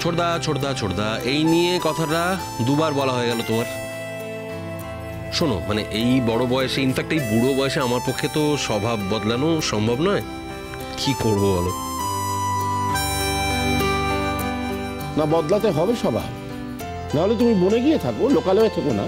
ছোড়দা ছোড়দা ছোড়দা, এই নিয়ে কথাটা দুবার বলা হয়ে গেল তোমার। শোনো, মানে এই বড় বয়সে, ইনফ্যাক্ট এই বুড়ো বয়সে আমার পক্ষে তো স্বভাব বদলানো সম্ভব নয়। কি করবো বলো? না, বদলাতে হবে স্বভাব, নাহলে তুমি বনে গিয়ে থাকো, লোকালয়ে থেকো না।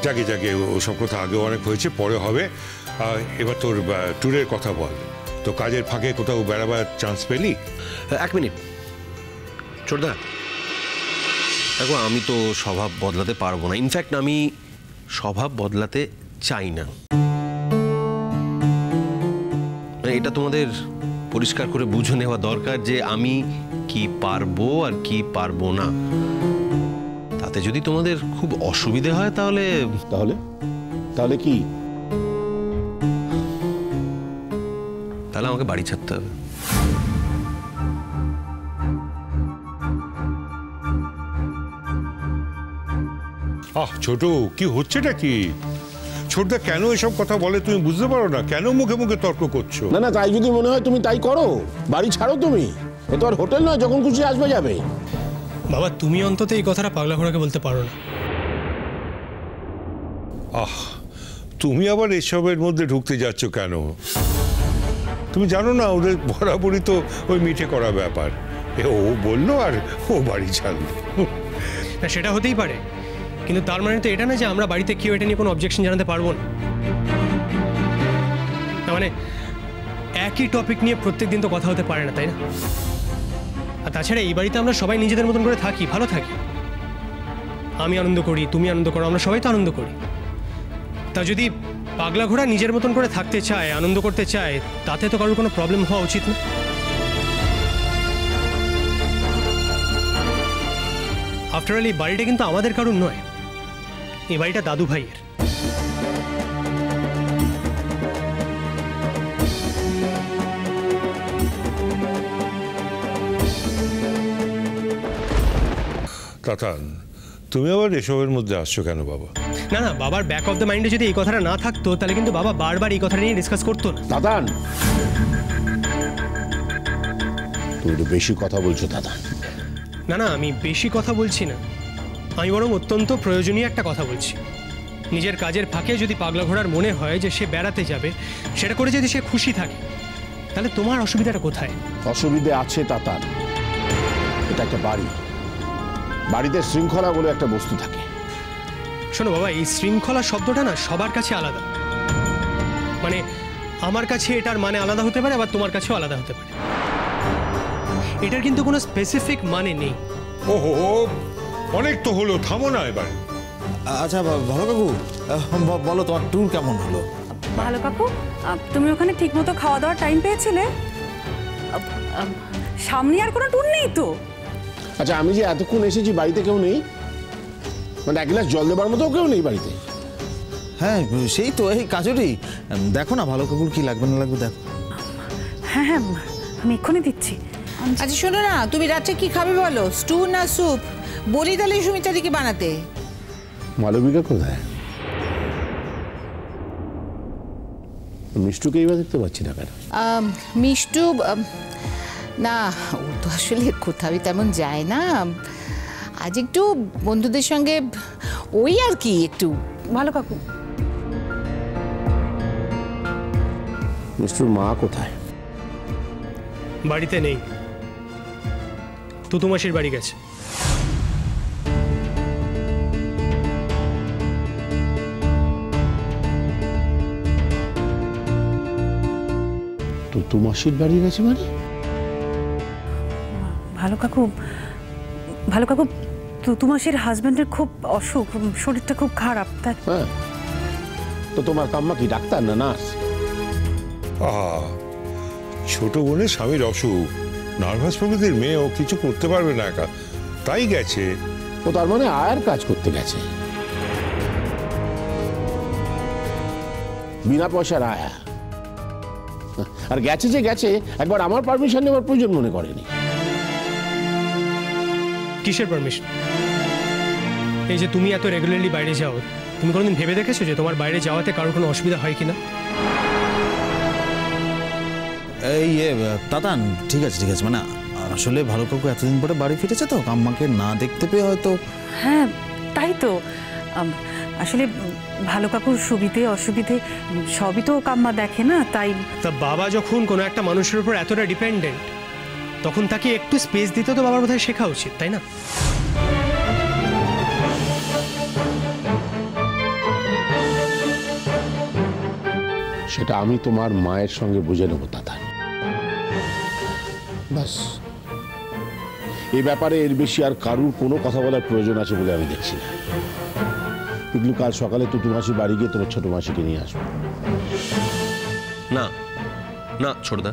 যাকে যাকে ওসব কথা আগে অনেক হয়েছে, পরে হবে। এবার তোর ট্যুরের কথা বল। তো কাজের ফাঁকে কোথাও বেড়াবার চান্স পেলি? এক মিনিট ছোড়দা, দেখো আমি তো স্বভাব বদলাতে পারবো না, ইনফ্যাক্ট আমি স্বভাব বদলাতে চাই না। এটা তোমাদের পরিষ্কার করে বুঝে নেওয়া দরকার যে আমি কি পারবো আর কি পারবো না। তাতে যদি তোমাদের খুব অসুবিধে হয় তাহলে তাহলে তাহলে কি? তাহলে আমাকে বাড়ি ছাড়তে হবে। ছোট, কি হচ্ছেটা কি? ছোটদা কেন এসব কথা বলে তুমি বুঝতে পারো না? কেন মুখে মুখে তর্ক করছো? না না, তাই যদি মনে হয় তুমি তাই করো, বাড়ি ছাড়ো। তুমি এ তো আর হোটেল নয়, যখন খুশি আসবে যাবে। বাবা, তুমি অন্তত এই কথাটা পাগলা ঘোড়াকে বলতে পারো না। তুমি আবার এসবের মধ্যে ঢুকতে যাচ্ছ কেন? তুমি জানো না ওদের বরাবরই তো ওই মিঠে করা ব্যাপার। ও বললো আর ও বাড়ি ছাড়লো। না, সেটা হতেই পারে, কিন্তু তার মানে তো এটা না যে আমরা বাড়িতে কেউ এটা নিয়ে কোনো অবজেকশন জানাতে পারবো না। মানে একই টপিক নিয়ে প্রত্যেকদিন তো কথা হতে পারে না, তাই না? আর তাছাড়া এই বাড়িতে আমরা সবাই নিজেদের মতন করে থাকি, ভালো থাকি। আমি আনন্দ করি, তুমি আনন্দ করো, আমরা সবাই তো আনন্দ করি। তা যদি পাগলা ঘোড়া নিজের মতন করে থাকতে চায়, আনন্দ করতে চায়, তাতে তো কারোর কোনো প্রবলেম হওয়া উচিত না। আফটার অল এই বাড়িটা কিন্তু আমাদের কারোর নয়, এই বাড়িটা দাদু ভাইয়ের। তাতান, তুমি আবার এসবের মধ্যে আসছো কেন বাবা? না না, বাবার ব্যাক অফ দ্য মাইন্ডে যদি এই কথাটা না থাকতো তাহলে কিন্তু বাবা বারবার এই কথাটা নিয়ে ডিসকাস করতো না। দাদান, তুমি একটু বেশি কথা বলছো দাদান। না না, আমি বেশি কথা বলছি না, আমি বরং অত্যন্ত প্রয়োজনীয় একটা কথা বলছি। নিজের কাজের ফাঁকে যদি পাগলা ঘোড়ার মনে হয় যে সে বেড়াতে যাবে, সেটা করে যদি সে খুশি থাকে, তাহলে তোমার অসুবিধাটা কোথায়? অসুবিধে আছে তাতান, এটা একটা বাড়ি, বাড়িতে শৃঙ্খলা বলে একটা বস্তু থাকে। শোনো বাবা, এই শৃঙ্খলা শব্দটা না সবার কাছে আলাদা। মানে আমার কাছে এটার মানে আলাদা হতে পারে, আবার তোমার কাছেও আলাদা হতে পারে। এটার কিন্তু কোনো স্পেসিফিক মানে নেই। ওহো, অনেক তো হলো, থামো না এবার। আচ্ছা ভালো কাকু, বলো তোমার ট্যুর কেমন হলো? ভালো কাকু, তুমি ওখানে ঠিকমতো খাওয়া দাওয়ার টাইম পেয়েছিলে? সামনে আর কোনো ট্যুর নেই তো? আচ্ছা, আমি যে এতক্ষণ এসেছি বাড়িতে কেউ নেই? মানে এক গ্লাস জল দেবার মতো কেউ নেই বাড়িতে? হ্যাঁ সেই তো, এই কাজেরই। দেখো না ভালো কাকুর কি লাগবে না লাগবে দেখো। হ্যাঁ হ্যাঁ, আমি এক্ষুনি দিচ্ছি। আচ্ছা শোনো না, তুমি রাত্রে কি খাবে বলো? স্টু না স্যুপ? বলি তাহলে সুমিত্রাদিকে বানাতে। মালবিকা কোথায়? মিষ্টুকে এইবার দেখতে পাচ্ছি না কেন? মিষ্টু না, ও তো আসলে কোথাও তেমন যায় না, আজ একটু বন্ধুদের সঙ্গে ওই আর কি একটু। ভালো কাকু, মিষ্টুর মা কোথায়? বাড়িতে নেই, তুতু মাসির বাড়ি গেছে। তুতু মাসির বাড়ি গেছে মানে? ভালো কাকু, ভালো কাকু, তুতু মাসির হাজবেন্ডের খুব অসুখ, শরীরটা খুব খারাপ। তাই হ্যাঁ, তো তোমার কাম্মা কি ডাক্তার না নার্স? ছোট বোনের স্বামীর অসুখ, নার্ভাস প্রকৃতির মেয়ে, ও কিছু করতে পারবে না একা, তাই গেছে। ও তার মানে আয়ার কাজ করতে গেছে, বিনা পয়সার আয়া। আর গেছে যে গেছে, একবার আমার পারমিশন নেওয়ার প্রয়োজন মনে করেনি। কিসের পারমিশন? এই যে তুমি এত রেগুলারলি বাইরে যাও, তুমি কোনোদিন ভেবে দেখেছো যে তোমার বাইরে যাওয়াতে কারোর কোনো অসুবিধা হয় কিনা? এই তাতান, ঠিক আছে ঠিক আছে, মানে আসলে ভালো কাকু এতদিন পরে বাড়ি ফিরেছে তো, কাম্মাকে না দেখতে পেয়ে হয়তো। হ্যাঁ তাই তো, আসলে ভালো কাকুর সুবিধে অসুবিধে সবই তো কাম্মা দেখে না, তাই। তা বাবা যখন কোনো একটা মানুষের উপর এতটা ডিপেন্ডেন্ট, তখন তাকে একটু স্পেস দিতে তো বাবার বোধহয় শেখা উচিত, তাই না? সেটা আমি তোমার মায়ের সঙ্গে বুঝে নেবো তাতান। বাস, এই ব্যাপারে এর বেশি আর কারুর কোনো কথা বলার প্রয়োজন আছে বলে আমি দেখছি না। পিকলু, কাল সকালে তো মাসি বাড়ি গিয়ে তোমার ছোট মাসিকে নিয়ে আসবে। না না ছোটদা,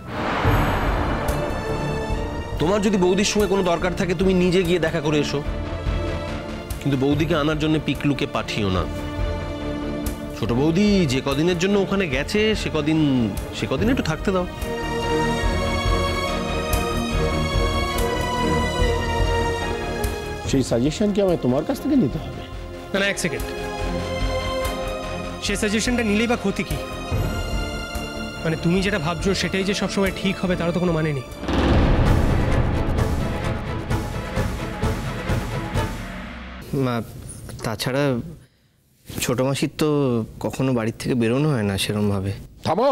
তোমার যদি বৌদির সঙ্গে কোনো দরকার থাকে তুমি নিজে গিয়ে দেখা করে এসো, কিন্তু বৌদিকে আনার জন্য পিকলুকে পাঠিও না। ছোট বৌদি যে কদিনের জন্য ওখানে গেছে সে কদিন একটু থাকতে দাও। সেই সাজেশন কি আমায় তোমার কাছ থেকে নিতে হবে? না না, এক সেকেন্ড, সে সাজেশনটা নিলেই বা ক্ষতি কি? মানে তুমি যেটা ভাবছো সেটাই যে সবসময় ঠিক হবে তার তো কোনো মানে নেই। মা, তাছাড়া ছোট মাসির তো কখনো বাড়ির থেকে বেরোনো হয় না সেরকমভাবে। থামো।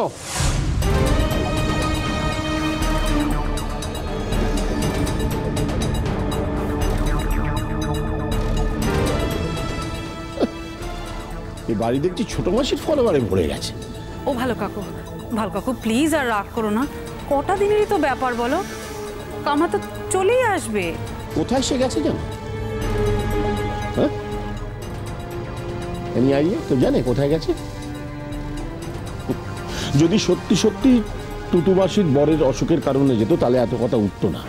এই বাড়ি দেখছি ছোট মাসির ফলোয়ারে ভরে গেছে। ও ভালো কাকু প্লিজ আর রাগ করো না, কটা দিনেরই তো ব্যাপার বলো, কামা তো চলেই আসবে। কোথায় সে গেছে জানো? হ্যাঁ, এনি আইডিয়া? কেউ জানে কোথায় গেছে? যদি সত্যি সত্যি টুটুমাসির বরের অসুখের কারণে যেত তাহলে এত কথা উঠতো না।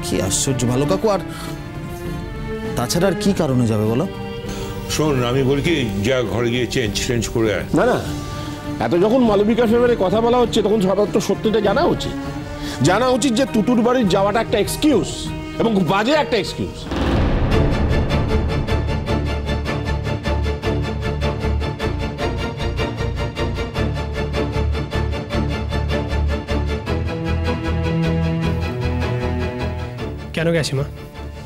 কি আশ্চর্য ভালো কাকু, আর তাছাড়া আর কি কারণে যাবে বলো? শোন, আমি বলি কি, যা ঘরে গিয়ে চেঞ্জ করে আয়। না না, এত যখন মালবিকা ফেভারে কথা বলা হচ্ছে তখন সবার তো সত্যিটা জানা উচিত যে টুটুর বাড়ির যাওয়াটা একটা এক্সকিউজ, এবং খুব বাজে একটা এক্সকিউজ। কেন গেছে মা?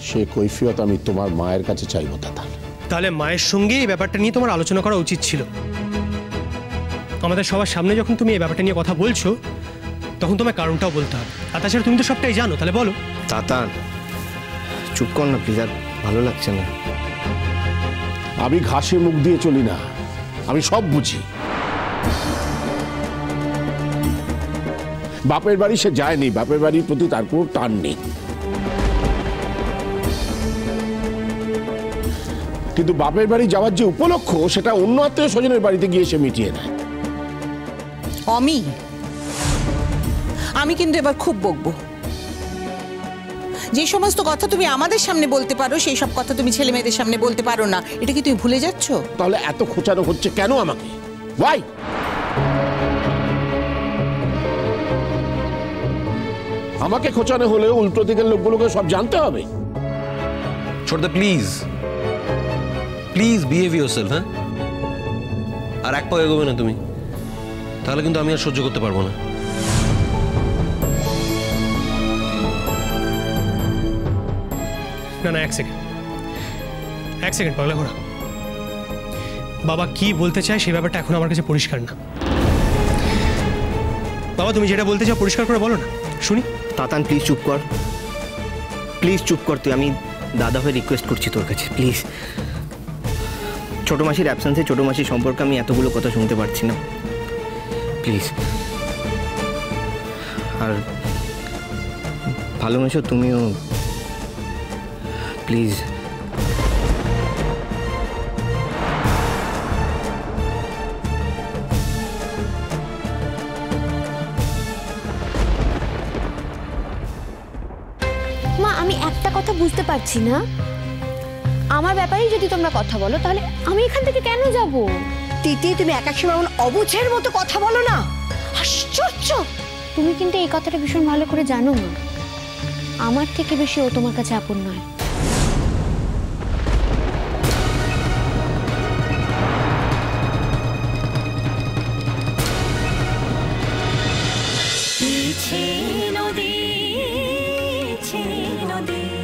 সে কৈফিয়ত আমি তোমার মায়ের কাছে চাইবো তাতান। তাহলে মায়ের সঙ্গে এই ব্যাপারটা নিয়ে তোমার আলোচনা করা উচিত ছিল। আমাদের সবার সামনে যখন তুমি এই ব্যাপারটা নিয়ে কথা বলছো তখন তোমার কারণটাও বলতে হবে। আর তাছাড়া তুমি তো সবটাই জানো, তাহলে বলো। তাতান চুপ কর না প্লিজ, আর ভালো লাগছে না। আমি ঘাসে মুখ দিয়ে চলি না, আমি সব বুঝি। বাপের বাড়ি সে যায়নি, বাপের বাড়ির প্রতি তার কোনো টান নেই, কিন্তু বাপের বাড়ি যাওয়ার যে উপলক্ষ সেটা অন্য আত্মীয় স্বজনের বাড়িতে গিয়ে সে মিটিয়ে নেয়। আমি কিন্তু এবার খুব বকবো। যে সমস্ত কথা তুমি আমাদের সামনে বলতে পারো সেই সব কথা তুমি ছেলে মেয়েদের সামনে বলতে পারো না, এটা কি তুমি ভুলে যাচ্ছ? তাহলে এত খোঁচানো হচ্ছে কেন আমাকে? ওয়াই? আমাকে খোঁচানো হলেও উল্টো দিকের লোকগুলোকে সব জানতে হবে। ছোটদা প্লিজ বিহেভ ইয়োরসেলফ। হ্যাঁ, আর এক পাও এগোবে না তুমি, তাহলে কিন্তু আমি আর সহ্য করতে পারবো না। না না, এক সেকেন্ড পাগলা ঘোড়া, বাবা কি বলতে চায় সেই ব্যাপারটা এখন আমার কাছে পরিষ্কার না। বাবা তুমি যেটা বলতে চাও পরিষ্কার করে বলো না, শুনি। তাতান প্লিজ চুপ কর, তুই। আমি দাদা হয়ে রিকোয়েস্ট করছি তোর কাছে, প্লিজ। ছোট মাসির অ্যাবসেন্সে ছোট মাসির সম্পর্কে আমি এতগুলো কথা শুনতে পারছি না, প্লিজ। আর ভালোবাসো তুমিও, প্লিজ। মা, আমি একটা কথা বুঝতে পারছি না, আমার ব্যাপারেই যদি তোমরা কথা বলো তাহলে আমি এখান থেকে কেন যাব? তিতি, তুমি এক এক সময় এমন অবুঝের মতো কথা বলো না, আশ্চর্য। তুমি কিন্তু এই কথাটা ভীষণ ভালো করে জানো মা, আমার থেকে বেশি ও তোমার কাছে আপন নয়। ছে নদী, ছে নদী।